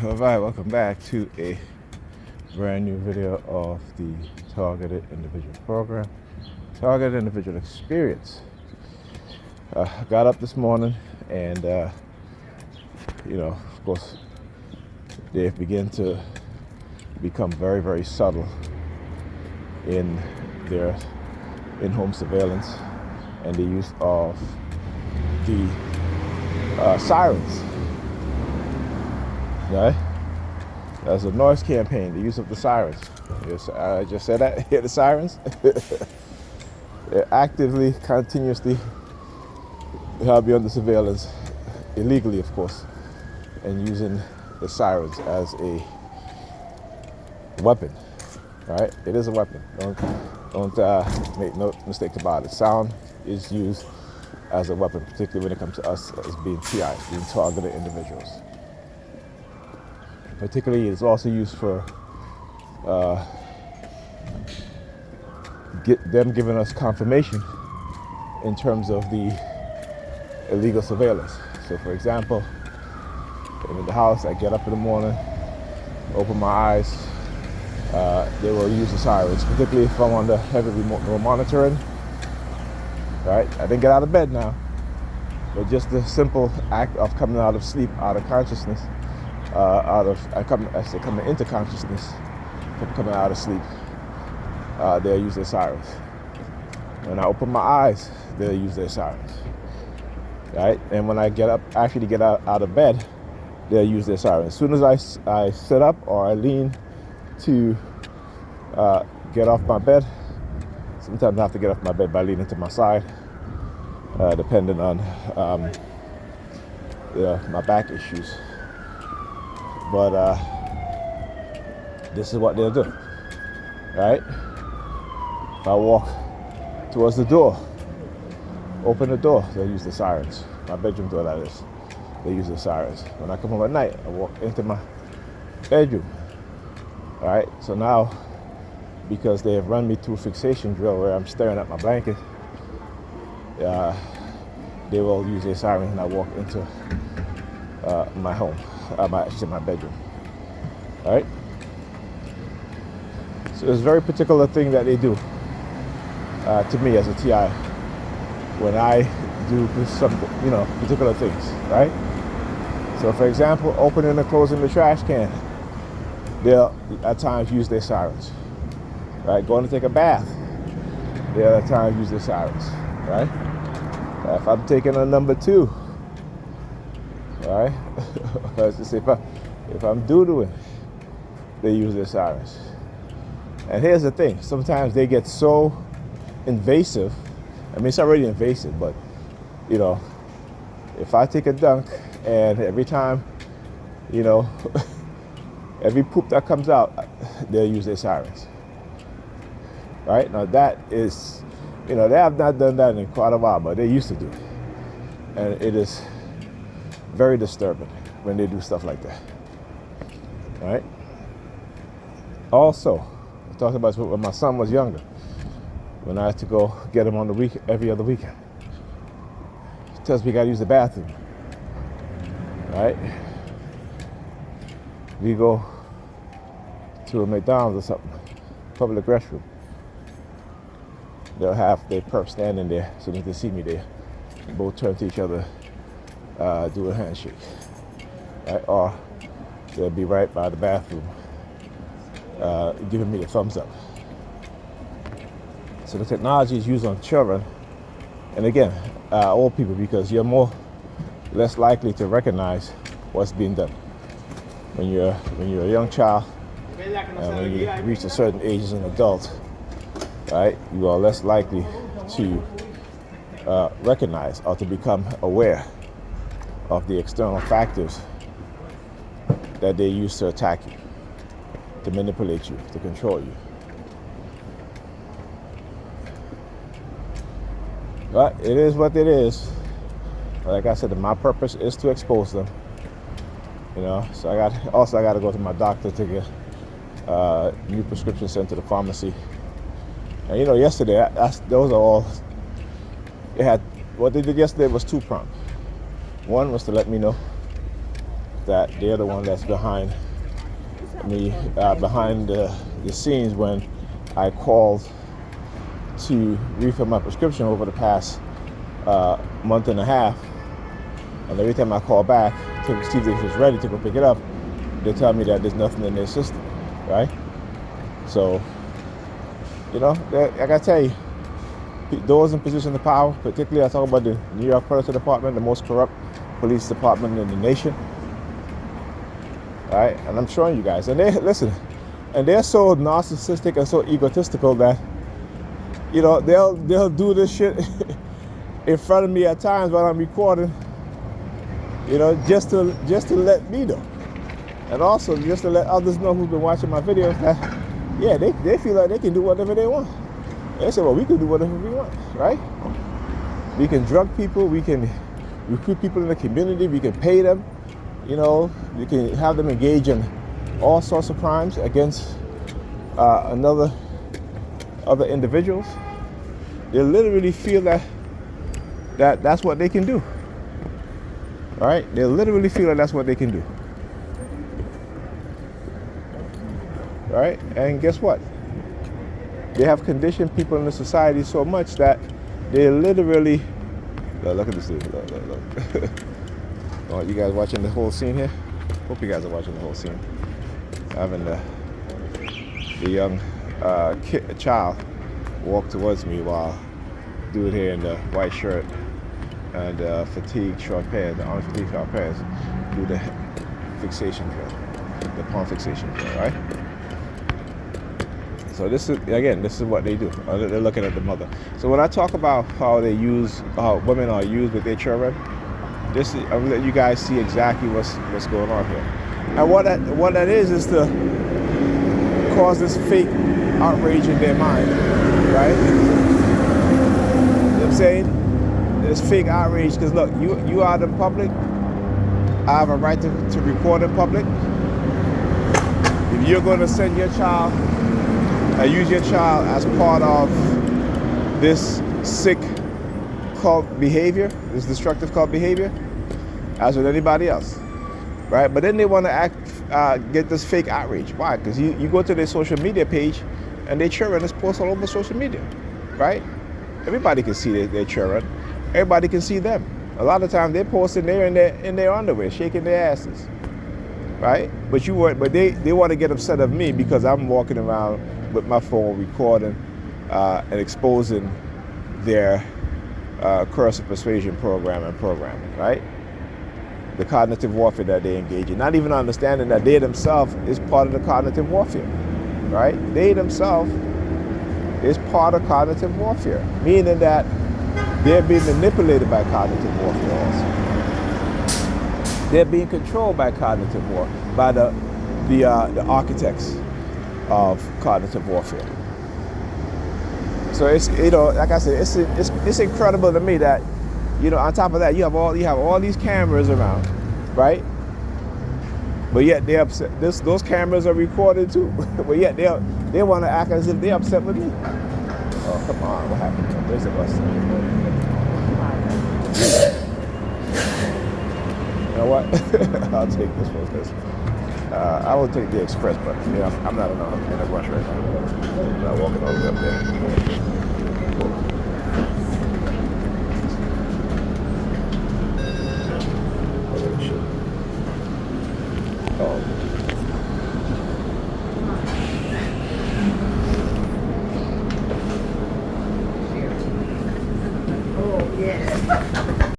Alright, welcome back to a brand new video of the Targeted Individual Program, Targeted Individual Experience. I got up this morning and, of course, they begin to become very, very subtle in their in-home surveillance and the use of the sirens. Right? There's a noise campaign, the use of the sirens. Yes, I just said that. Hear the sirens? They're actively, continuously have you under surveillance, illegally, of course, and using the sirens as a weapon. Right? It is a weapon. Don't make no mistake about it. Sound is used as a weapon, particularly when it comes to us as being TIs, being targeted individuals. Particularly, it's also used for giving us confirmation in terms of the illegal surveillance. So, for example, I'm in the house, I get up in the morning, open my eyes, they will use the sirens, particularly if I'm on the heavy remote monitoring. Right? I didn't get out of bed now, but just the simple act of coming out of sleep, out of consciousness. Coming into consciousness, coming out of sleep, they'll use their sirens. When I open my eyes, they'll use their sirens. Right? And when I get up, actually get out of bed, they'll use their sirens. As soon as I sit up or I lean to get off my bed, sometimes I have to get off my bed by leaning to my side, depending on my back issues. But this is what they'll do, right? If I walk towards the door, open the door, they'll use the sirens. My bedroom door, that is. They use the sirens. When I come home at night, I walk into my bedroom, all right? So now, because they have run me through a fixation drill where I'm staring at my blanket, they will use their siren when I walk into my home. My bedroom. All right. So there's a very particular thing that they do to me as a TI when I do some, particular things. Right. So, for example, opening and closing the trash can, they'll at times use their sirens. Right. Going to take a bath, they'll at times use their sirens. Right. If I'm taking a number 2. All right. Let's just say if I'm doodling, they use their sirens. And here's the thing: sometimes they get so invasive. I mean, it's already invasive, but if I take a dunk and every time, every poop that comes out, they'll use their sirens. Right? Now that is, they have not done that in quite a while, but they used to do it, and it is very disturbing when they do stuff like that. All right. Also, I talked about when my son was younger, when I had to go get him on every other weekend. He tells me you gotta use the bathroom. Right? We go to a McDonald's or something, public restroom. They'll have their perp standing there, so that they see me there. Both turn to each other, do a handshake. Right? Or they'll be right by the bathroom, giving me the thumbs up. So the technology is used on children, and again, old people, because you're less likely to recognize what's being done when you're a young child, and when you reach a certain age as an adult. Right? You are less likely to recognize or to become aware of the external factors that they use to attack you, to manipulate you, to control you. But it is what it is. Like I said, my purpose is to expose them. So I got to go to my doctor to get new prescriptions sent to the pharmacy. And yesterday, those are all. What they did yesterday was 2-pronged. One was to let me know that they're the one that's behind me, behind the scenes when I called to refill my prescription over the past month and a half. And every time I call back to see if it's ready to go pick it up, they tell me that there's nothing in their system, right? So, you know, like I tell you, those in position of power, particularly I talk about the New York Police Department, the most corrupt police department in the nation, right? And I'm showing you guys, and they're so narcissistic and so egotistical that, you know, they'll do this shit in front of me at times while I'm recording, you know, just to let me know, and also just to let others know who've been watching my videos that, yeah, they feel like they can do whatever they want. They say, well, we can do whatever we want, right? We can drug people, we can recruit people in the community, we can pay them, you know, we can have them engage in all sorts of crimes against other individuals. They literally feel that's what they can do, right? They literally feel like that's what they can do, right? And guess what? They have conditioned people in the society so much that they literally, look at this dude, look. Oh, you guys watching the whole scene here? Hope you guys are watching the whole scene. Having the young child walk towards me while dude here in the white shirt and fatigued short pants, the unfatigued short pants, do the fixation drill, the palm fixation drill, right? So this is what they do. They're looking at the mother. So when I talk about how women are used with their children, I'm gonna let you guys see exactly what's going on here. And what that is to cause this fake outrage in their mind, right? You know what I'm saying? This fake outrage, because look, you out in public, I have a right to record in public. If you're going to send your child, use your child as part of this sick cult behavior, this destructive cult behavior, as with anybody else, right? But then they want to get this fake outrage. Why? Because you go to their social media page and their children is posted all over social media, right? Everybody can see their children. Everybody can see them. A lot of times they're posting there in their underwear, shaking their asses, right? But they want to get upset of me because I'm walking around with my phone recording and exposing their coercive persuasion programming, right? The cognitive warfare that they engage in, not even understanding that they themselves is part of the cognitive warfare, right? They themselves is part of cognitive warfare, meaning that they're being manipulated by cognitive warfare also. They're being controlled by cognitive warfare, by the architects of cognitive warfare. So it's, you know, like I said, it's incredible to me that, you know, on top of that, you have all these cameras around, right? But yet they're upset. Those cameras are recorded too. But yet they want to act as if they're upset with me. Oh, come on, what happened? Where's the bus? You know what? I'll take this one because I will take the express, but you know, I'm not in a rush right now. I'm not walking all the way up there. Oh, yes.